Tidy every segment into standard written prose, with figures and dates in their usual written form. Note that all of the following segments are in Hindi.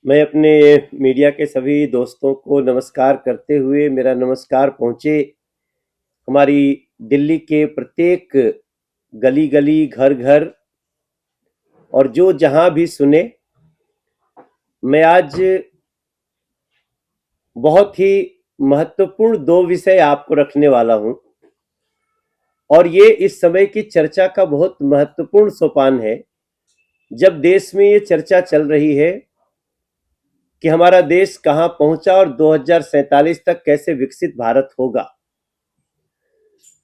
मैं अपने मीडिया के सभी दोस्तों को नमस्कार करते हुए मेरा नमस्कार पहुंचे हमारी दिल्ली के प्रत्येक गली गली घर घर और जो जहां भी सुने। मैं आज बहुत ही महत्वपूर्ण दो विषय आपको रखने वाला हूं और ये इस समय की चर्चा का बहुत महत्वपूर्ण सोपान है। जब देश में ये चर्चा चल रही है कि हमारा देश कहां पहुंचा और 2047 तक कैसे विकसित भारत होगा,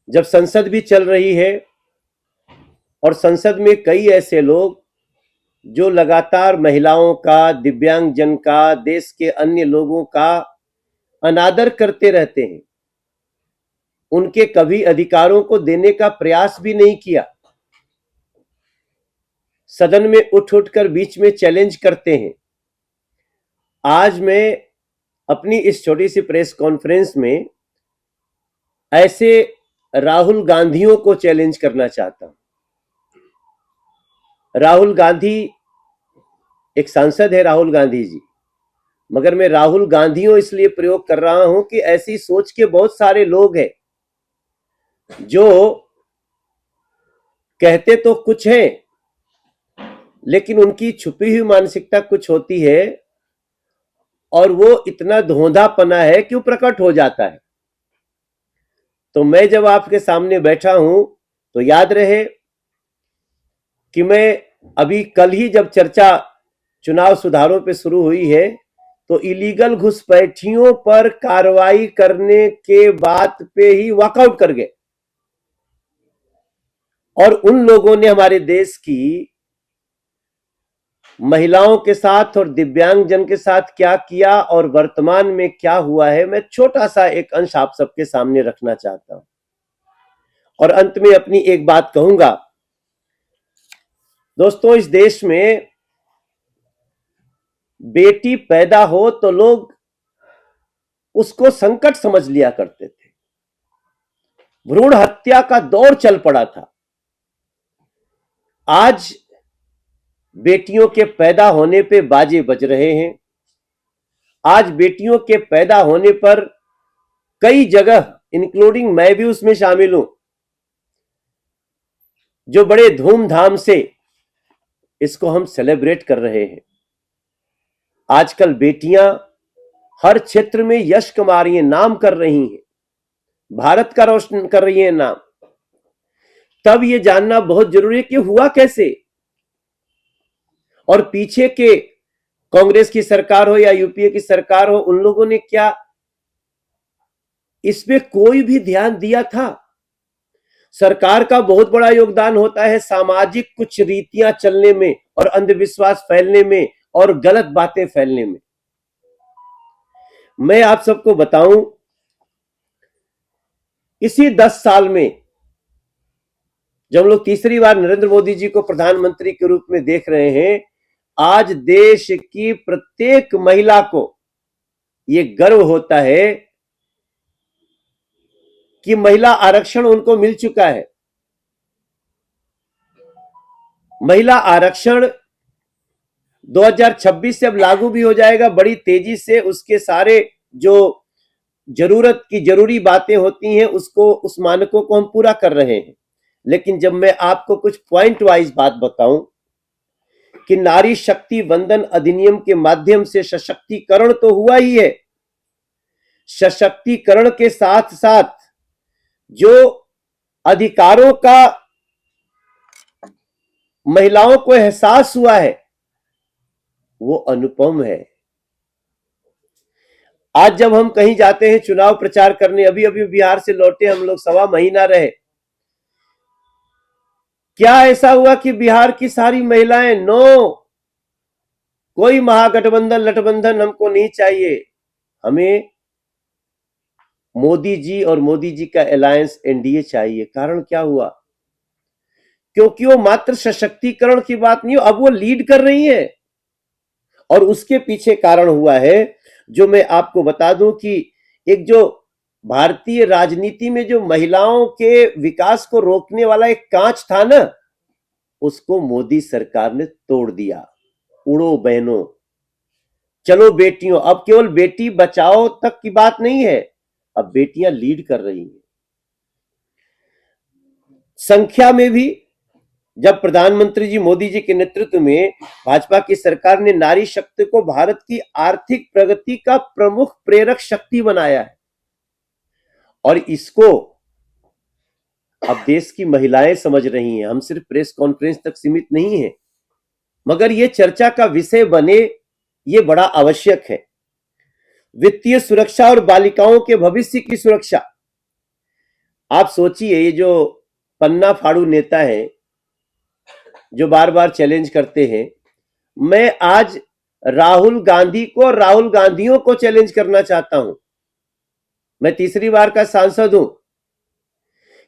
जब संसद भी चल रही है और संसद में कई ऐसे लोग जो लगातार महिलाओं का, दिव्यांगजन का, देश के अन्य लोगों का अनादर करते रहते हैं, उनके कभी अधिकारों को देने का प्रयास भी नहीं किया, सदन में उठ उठकर बीच में चैलेंज करते हैं। आज मैं अपनी इस छोटी सी प्रेस कॉन्फ्रेंस में ऐसे राहुल गांधियों को चैलेंज करना चाहता हूं। राहुल गांधी एक सांसद है, राहुल गांधी जी, मगर मैं राहुल गांधियों इसलिए प्रयोग कर रहा हूं कि ऐसी सोच के बहुत सारे लोग हैं जो कहते तो कुछ है लेकिन उनकी छुपी हुई मानसिकता कुछ होती है और वो इतना धोंधापना है कि वो प्रकट हो जाता है। तो मैं जब आपके सामने बैठा हूं तो याद रहे कि मैं अभी कल ही जब चर्चा चुनाव सुधारों पे शुरू हुई है तो इलीगल घुसपैठियों पर कार्रवाई करने के बात पे ही वॉकआउट कर गए और उन लोगों ने हमारे देश की महिलाओं के साथ और दिव्यांगजन के साथ क्या किया और वर्तमान में क्या हुआ है, मैं छोटा सा एक अंश आप सबके सामने रखना चाहता हूं और अंत में अपनी एक बात कहूंगा। दोस्तों, इस देश में बेटी पैदा हो तो लोग उसको संकट समझ लिया करते थे। भ्रूण हत्या का दौर चल पड़ा था। आज बेटियों के पैदा होने पे बाजे बज रहे हैं। आज बेटियों के पैदा होने पर कई जगह, इंक्लूडिंग मैं भी उसमें शामिल हूं, जो बड़े धूमधाम से इसको हम सेलिब्रेट कर रहे हैं। आजकल बेटियां हर क्षेत्र में यश कमा रही हैं, नाम कर रही हैं, भारत का रोशन कर रही हैं नाम। तब ये जानना बहुत जरूरी है कि हुआ कैसे, और पीछे के कांग्रेस की सरकार हो या यूपीए की सरकार हो, उन लोगों ने क्या इसमें कोई भी ध्यान दिया था? सरकार का बहुत बड़ा योगदान होता है सामाजिक कुछ रीतियां चलने में और अंधविश्वास फैलने में और गलत बातें फैलने में। मैं आप सबको बताऊं, इसी 10 साल में जब हम लोग तीसरी बार नरेंद्र मोदी जी को प्रधानमंत्री के रूप में देख रहे हैं, आज देश की प्रत्येक महिला को यह गर्व होता है कि महिला आरक्षण उनको मिल चुका है। महिला आरक्षण 2026 से अब लागू भी हो जाएगा बड़ी तेजी से। उसके सारे जो जरूरत की जरूरी बातें होती हैं उसको, उस मानकों को हम पूरा कर रहे हैं। लेकिन जब मैं आपको कुछ पॉइंट वाइज बात बताऊं कि नारी शक्ति वंदन अधिनियम के माध्यम से सशक्तिकरण तो हुआ ही है, सशक्तिकरण के साथ साथ जो अधिकारों का महिलाओं को एहसास हुआ है वो अनुपम है। आज जब हम कहीं जाते हैं चुनाव प्रचार करने, अभी अभी बिहार से लौटे हम लोग, सवा महीना रहे, क्या ऐसा हुआ कि बिहार की सारी महिलाएं नो, कोई महागठबंधन लठबंधन हमको नहीं चाहिए, हमें मोदी जी और मोदी जी का अलायंस एनडीए चाहिए? कारण क्या हुआ? क्योंकि वो मात्र सशक्तिकरण की बात नहीं, अब वो लीड कर रही है। और उसके पीछे कारण हुआ है जो मैं आपको बता दूं कि एक जो भारतीय राजनीति में जो महिलाओं के विकास को रोकने वाला एक कांच था ना, उसको मोदी सरकार ने तोड़ दिया। उड़ो बहनों, चलो बेटियों, अब केवल बेटी बचाओ तक की बात नहीं है, अब बेटियां लीड कर रही हैं संख्या में भी। जब प्रधानमंत्री जी मोदी जी के नेतृत्व में भाजपा की सरकार ने नारी शक्ति को भारत की आर्थिक प्रगति का प्रमुख प्रेरक शक्ति बनाया है, और इसको अब देश की महिलाएं समझ रही हैं। हम सिर्फ प्रेस कॉन्फ्रेंस तक सीमित नहीं है, मगर यह चर्चा का विषय बने, ये बड़ा आवश्यक है। वित्तीय सुरक्षा और बालिकाओं के भविष्य की सुरक्षा। आप सोचिए, ये जो पन्ना फाड़ू नेता है जो बार बार चैलेंज करते हैं, मैं आज राहुल गांधी को और राहुल गांधियों को चैलेंज करना चाहता हूं। मैं तीसरी बार का सांसद हूं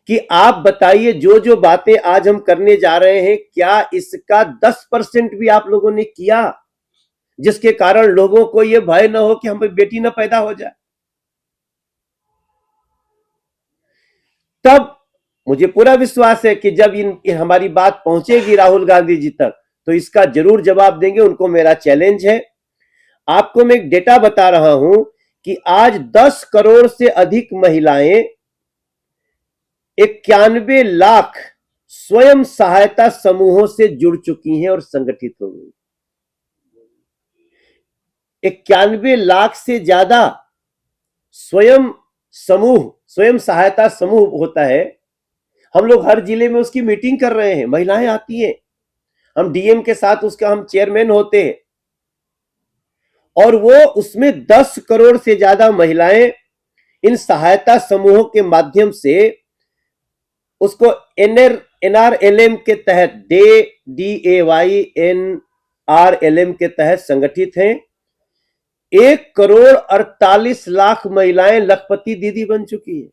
कि आप बताइए, जो जो बातें आज हम करने जा रहे हैं, क्या इसका 10% भी आप लोगों ने किया, जिसके कारण लोगों को यह भय न हो कि हम बेटी न पैदा हो जाए? तब मुझे पूरा विश्वास है कि जब हमारी बात पहुंचेगी राहुल गांधी जी तक, तो इसका जरूर जवाब देंगे। उनको मेरा चैलेंज है। आपको मैं एक डेटा बता रहा हूं कि आज 10 करोड़ से अधिक महिलाएं 91 लाख स्वयं सहायता समूहों से जुड़ चुकी हैं और संगठित हो गई। 91 लाख से ज्यादा स्वयं सहायता समूह होता है। हम लोग हर जिले में उसकी मीटिंग कर रहे हैं, महिलाएं आती हैं, हम डीएम के साथ उसका हम चेयरमैन होते हैं, और वो उसमें 10 करोड़ से ज्यादा महिलाएं इन सहायता समूहों के माध्यम से उसको एनआरएलएम के तहत DAYNRLM के तहत संगठित हैं। 1,48,00,000 महिलाएं लखपति दीदी बन चुकी है।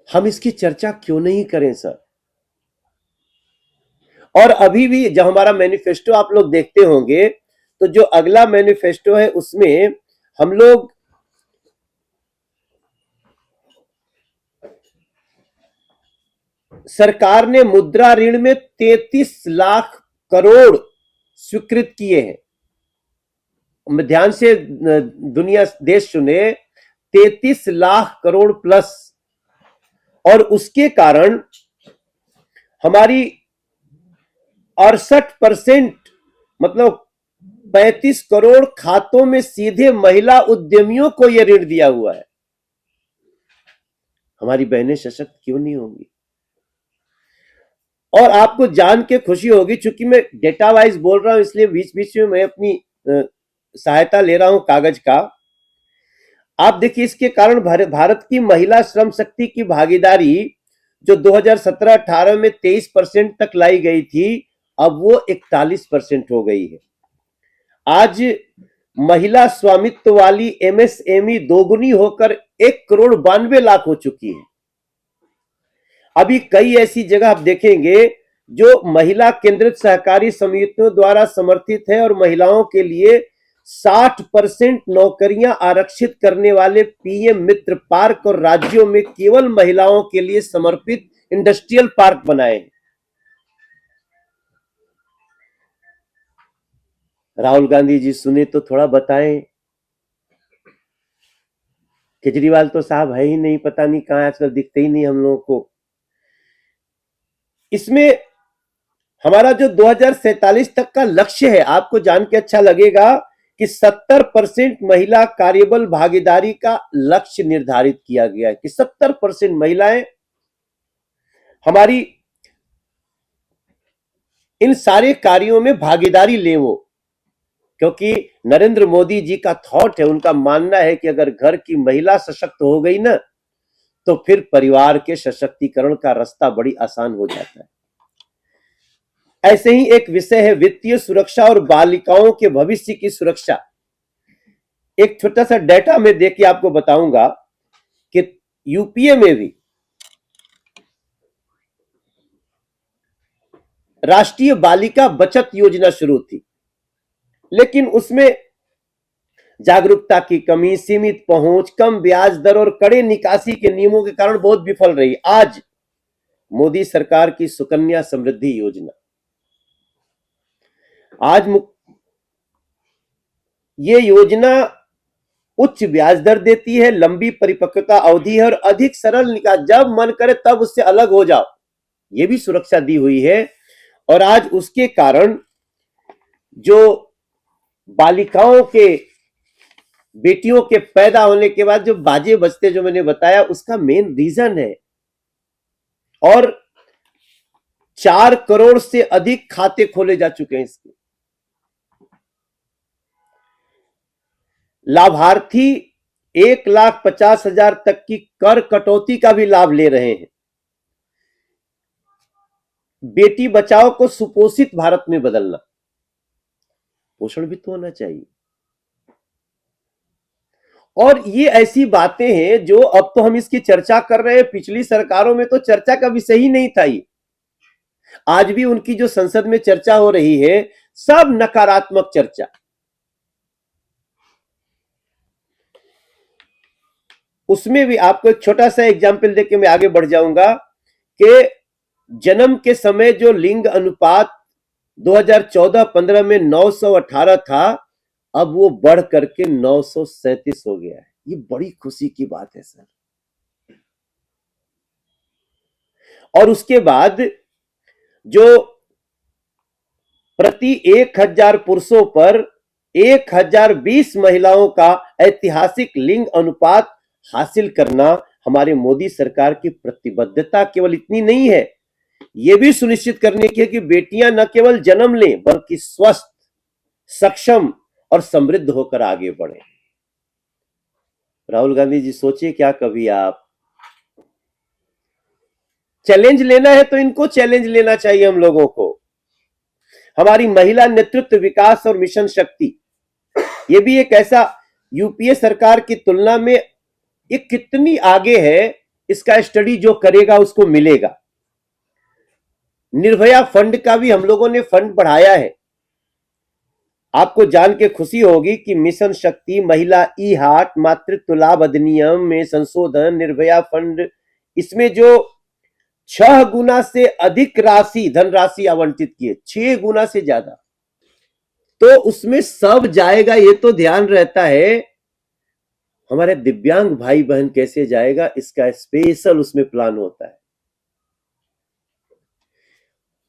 हम इसकी चर्चा क्यों नहीं करें सर? और अभी भी जब हमारा मैनिफेस्टो आप लोग देखते होंगे, तो जो अगला मैनिफेस्टो है उसमें हम लोग सरकार ने मुद्रा ऋण में 33 लाख करोड़ स्वीकृत किए हैं। ध्यान से दुनिया देश सुने, 33 लाख करोड़ प्लस। और उसके कारण हमारी 68% मतलब 35 करोड़ खातों में सीधे महिला उद्यमियों को यह ऋण दिया हुआ है। हमारी बहनें सशक्त क्यों नहीं होंगी? और आपको जान के खुशी होगी, चूंकि मैं डेटा वाइज बोल रहा हूं इसलिए बीच बीच में मैं अपनी सहायता ले रहा हूं कागज का। आप देखिए, इसके कारण भारत की महिला श्रम शक्ति की भागीदारी जो 2017-18 में 23% तक लाई गई थी, अब वो 41% हो गई है। आज महिला स्वामित्व वाली एमएसएमई दोगुनी होकर 1,92,00,000 हो चुकी है। अभी कई ऐसी जगह आप देखेंगे जो महिला केंद्रित सहकारी समितियों द्वारा समर्थित है और महिलाओं के लिए 60% नौकरियां आरक्षित करने वाले पीएम मित्र पार्क और राज्यों में केवल महिलाओं के लिए समर्पित इंडस्ट्रियल पार्क बनाए हैं। राहुल गांधी जी सुने तो थोड़ा बताएं। केजरीवाल तो साहब है ही नहीं, पता नहीं कहां, आजकल दिखते ही नहीं हम लोगों को। इसमें हमारा जो 2047 तक का लक्ष्य है, आपको जान के अच्छा लगेगा कि 70% महिला कार्यबल भागीदारी का लक्ष्य निर्धारित किया गया है कि 70% महिलाएं हमारी इन सारे कार्यों में भागीदारी लें। वो क्योंकि नरेंद्र मोदी जी का थॉट है, उनका मानना है कि अगर घर की महिला सशक्त हो गई ना, तो फिर परिवार के सशक्तिकरण का रास्ता बड़ी आसान हो जाता है। ऐसे ही एक विषय है वित्तीय सुरक्षा और बालिकाओं के भविष्य की सुरक्षा। एक छोटा सा डेटा में देख के आपको बताऊंगा कि यूपीए में भी राष्ट्रीय बालिका बचत योजना शुरू थी, लेकिन उसमें जागरूकता की कमी, सीमित पहुंच, कम ब्याज दर और कड़े निकासी के नियमों के कारण बहुत विफल रही। आज मोदी सरकार की सुकन्या समृद्धि योजना, आज ये योजना उच्च ब्याज दर देती है, लंबी परिपक्वता अवधि है और अधिक सरल निकास, जब मन करे तब उससे अलग हो जाओ, ये भी सुरक्षा दी हुई है। और आज उसके कारण जो बालिकाओं के, बेटियों के पैदा होने के बाद जो बाजे बजते, जो मैंने बताया, उसका मेन रीजन है। और 4 करोड़ से अधिक खाते खोले जा चुके हैं इसके। लाभार्थी 1,50,000 तक की कर कटौती का भी लाभ ले रहे हैं। बेटी बचाओ को सुपोषित भारत में बदलना, पोषण भी तो होना चाहिए। और ये ऐसी बातें हैं जो अब तो हम इसकी चर्चा कर रहे हैं, पिछली सरकारों में तो चर्चा का विषय ही नहीं था ये। आज भी उनकी जो संसद में चर्चा हो रही है, सब नकारात्मक चर्चा। उसमें भी आपको एक छोटा सा एग्जाम्पल देके मैं आगे बढ़ जाऊंगा कि जन्म के समय जो लिंग अनुपात 2014-15 में 918 था, अब वो बढ़ करके 937 हो गया है। ये बड़ी खुशी की बात है सर। और उसके बाद जो प्रति 1,000 पुरुषों पर 1,020 महिलाओं का ऐतिहासिक लिंग अनुपात हासिल करना हमारे मोदी सरकार की प्रतिबद्धता केवल इतनी नहीं है, यह भी सुनिश्चित करने की है कि बेटियां न केवल जन्म लें बल्कि स्वस्थ, सक्षम और समृद्ध होकर आगे बढ़े। राहुल गांधी जी, सोचिए क्या कभी आप चैलेंज लेना है तो इनको चैलेंज लेना चाहिए हम लोगों को। हमारी महिला नेतृत्व विकास और मिशन शक्ति, ये भी एक ऐसा यूपीए सरकार की तुलना में ये कितनी आगे है, इसका स्टडी जो करेगा उसको मिलेगा। निर्भया फंड का भी हम लोगों ने फंड बढ़ाया है। आपको जान के खुशी होगी कि मिशन शक्ति, महिला ई हाट, मातृत्व लाभ अधिनियम में संशोधन, निर्भया फंड, इसमें जो 6 गुना से अधिक राशि, धनराशि आवंटित की है, 6 गुना से ज्यादा। तो उसमें सब जाएगा ये तो ध्यान रहता है, हमारे दिव्यांग भाई बहन कैसे जाएगा, इसका स्पेशल उसमें प्लान होता है।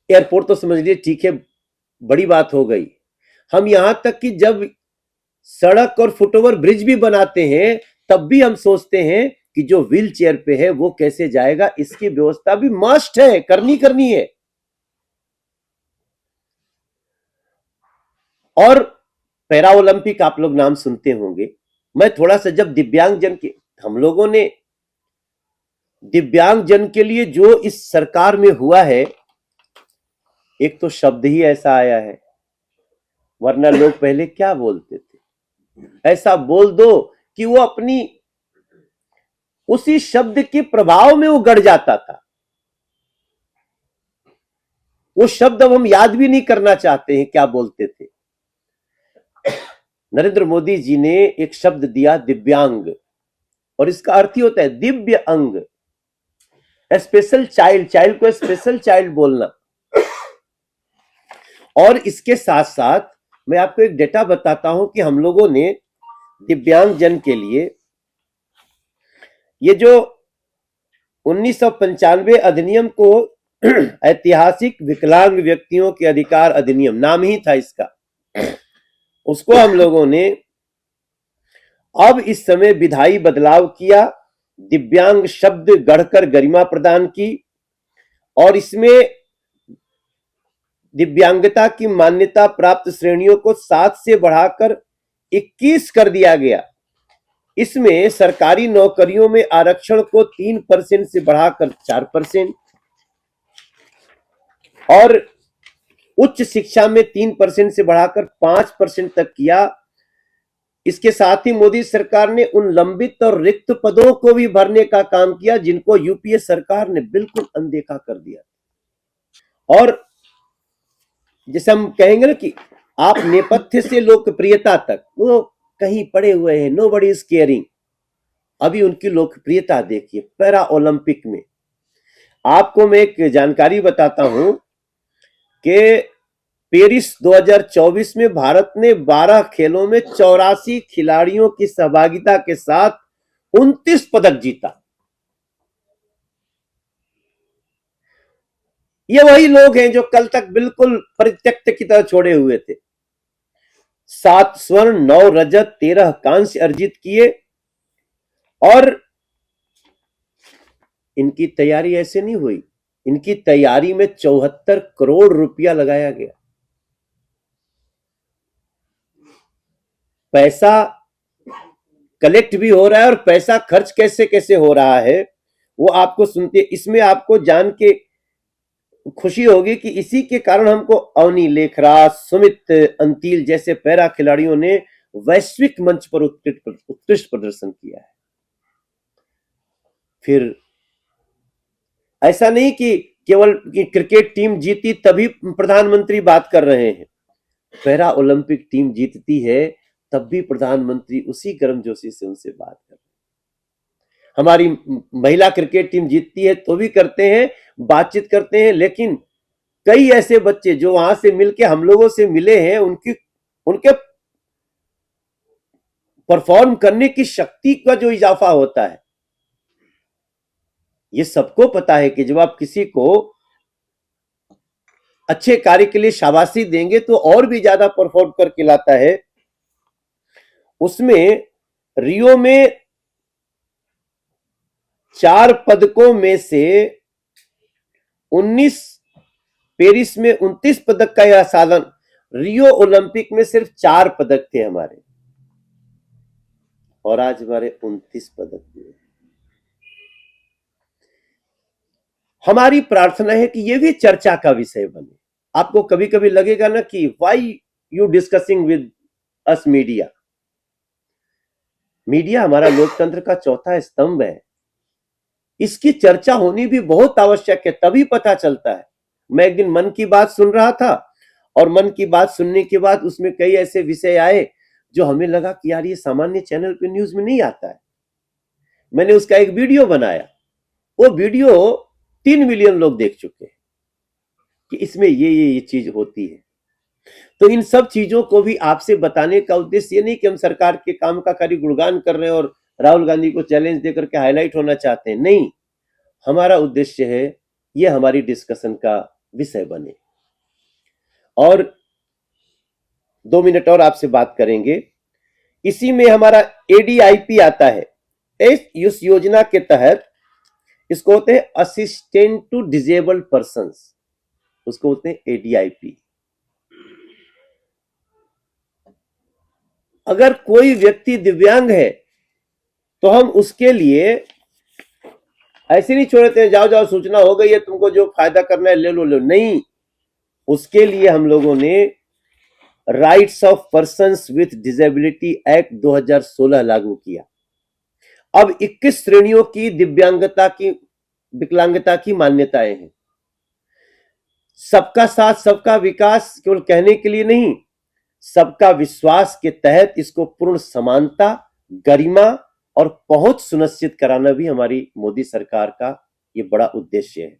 एयरपोर्ट तो समझ लीजिए ठीक है, बड़ी बात हो गई। हम यहां तक कि जब सड़क और फुटओवर ब्रिज भी बनाते हैं तब भी हम सोचते हैं कि जो व्हील चेयर पे है वो कैसे जाएगा, इसकी व्यवस्था भी मस्ट है, करनी है। और पैरा ओलंपिक आप लोग नाम सुनते होंगे। मैं थोड़ा सा, जब दिव्यांगजन के, हम लोगों ने दिव्यांगजन के लिए जो इस सरकार में हुआ है, एक तो शब्द ही ऐसा आया है, वरना लोग पहले क्या बोलते थे, ऐसा बोल दो कि वो अपनी उसी शब्द के प्रभाव में वो गड़ जाता था। वो शब्द अब हम याद भी नहीं करना चाहते हैं क्या बोलते थे। नरेंद्र मोदी जी ने एक शब्द दिया, दिव्यांग, और इसका अर्थ ही होता है दिव्य अंग, स्पेशल चाइल्ड, चाइल्ड को स्पेशल चाइल्ड बोलना। और इसके साथ साथ मैं आपको एक डेटा बताता हूं कि हम लोगों ने दिव्यांगजन के लिए ये जो 1995 अधिनियम को ऐतिहासिक विकलांग व्यक्तियों के अधिकार अधिनियम नाम ही था इसका, उसको हम लोगों ने अब इस समय विधायी बदलाव किया, दिव्यांग शब्द गढ़कर गरिमा प्रदान की, और इसमें दिव्यांगता की मान्यता प्राप्त श्रेणियों को 7 से बढ़ाकर 21 कर दिया गया। इसमें सरकारी नौकरियों में आरक्षण को 3% से बढ़ाकर 4%, और उच्च शिक्षा में 3% से बढ़ाकर 5% तक किया। इसके साथ ही मोदी सरकार ने उन लंबित और रिक्त पदों को भी भरने का काम किया जिनको यूपीए सरकार ने बिल्कुल अनदेखा कर दिया। और जैसे हम कहेंगे ना कि आप नेपथ्य से लोकप्रियता तक, वो कहीं पड़े हुए हैं, नोबडी इज केयरिंग। अभी उनकी लोकप्रियता देखिए पैरा ओलंपिक में। आपको मैं एक जानकारी बताता हूं कि पेरिस 2024 में भारत ने 12 खेलों में 84 खिलाड़ियों की सहभागिता के साथ 29 पदक जीता। ये वही लोग हैं जो कल तक बिल्कुल परित्यक्त की तरह छोड़े हुए थे। 7 स्वर्ण, 9 रजत, 13 कांस्य अर्जित किए। और इनकी तैयारी ऐसे नहीं हुई, इनकी तैयारी में 74 करोड़ रुपया लगाया गया। पैसा कलेक्ट भी हो रहा है और पैसा खर्च कैसे कैसे हो रहा है वो आपको सुनते, इसमें आपको जान के खुशी होगी कि इसी के कारण हमको अवनी लेखराज, सुमित अंतिल जैसे पैरा खिलाड़ियों ने वैश्विक मंच पर उत्कृष्ट प्रदर्शन किया है। फिर ऐसा नहीं कि केवल क्रिकेट टीम जीती तभी प्रधानमंत्री बात कर रहे हैं, पैरा ओलंपिक टीम जीतती है तब भी प्रधानमंत्री उसी गर्मजोशी से उनसे बात कर रहे हैं। हमारी महिला क्रिकेट टीम जीतती है तो भी करते हैं, बातचीत करते हैं, लेकिन कई ऐसे बच्चे जो वहां से मिलके हम लोगों से मिले हैं, उनके परफॉर्म करने की शक्ति का जो इजाफा होता है, ये सबको पता है कि जब आप किसी को अच्छे कार्य के लिए शाबाशी देंगे तो और भी ज्यादा परफॉर्म करके लाता है। उसमें रियो में 4 पदकों में से 19, पेरिस में 29 पदक का यह साधन, रियो ओलंपिक में सिर्फ 4 पदक थे हमारे, और आज हमारे 29 पदक हुए। हमारी प्रार्थना है कि यह भी चर्चा का विषय बने। आपको कभी कभी लगेगा ना कि why you discussing with us media. Media हमारा लोकतंत्र का चौथा स्तंभ है, इसकी चर्चा होनी भी बहुत आवश्यक है, तभी पता चलता है। मैं एक दिन मन की बात सुन रहा था और मन की बात सुनने के बाद उसमें कई ऐसे विषय आए जो हमें लगा कि यार ये सामान्य चैनल पे न्यूज में नहीं आता है। मैंने उसका एक वीडियो बनाया, वो वीडियो 3 मिलियन लोग देख चुके हैं कि इसमें ये चीज होती है। तो इन सब चीजों को भी आपसे बताने का उद्देश्य ये नहीं कि हम सरकार के काम का खाली गुणगान कर रहे हैं और राहुल गांधी को चैलेंज देकर के हाईलाइट होना चाहते हैं, नहीं। हमारा उद्देश्य है ये हमारी डिस्कशन का विषय बने। और 2 मिनट और आपसे बात करेंगे। इसी में हमारा एडीआईपी आता है। इस योजना के तहत इसको होते हैं असिस्टेंट टू डिजेबल्ड पर्संस, उसको होते हैं एडीआईपी। अगर कोई व्यक्ति दिव्यांग है तो हम उसके लिए ऐसे नहीं छोड़ते हैं जाओ जाओ सूचना हो गई है, तुमको जो फायदा करना है ले लो नहीं। उसके लिए हम लोगों ने rights of persons with disability act 2016 लागू किया। अब 21 श्रेणियों की दिव्यांगता की, विकलांगता की मान्यताएं हैं। सबका साथ सबका विकास केवल कहने के लिए नहीं, सबका विश्वास के तहत इसको पूर्ण समानता, गरिमा और पहुंच सुनिश्चित कराना भी हमारी मोदी सरकार का ये बड़ा उद्देश्य है।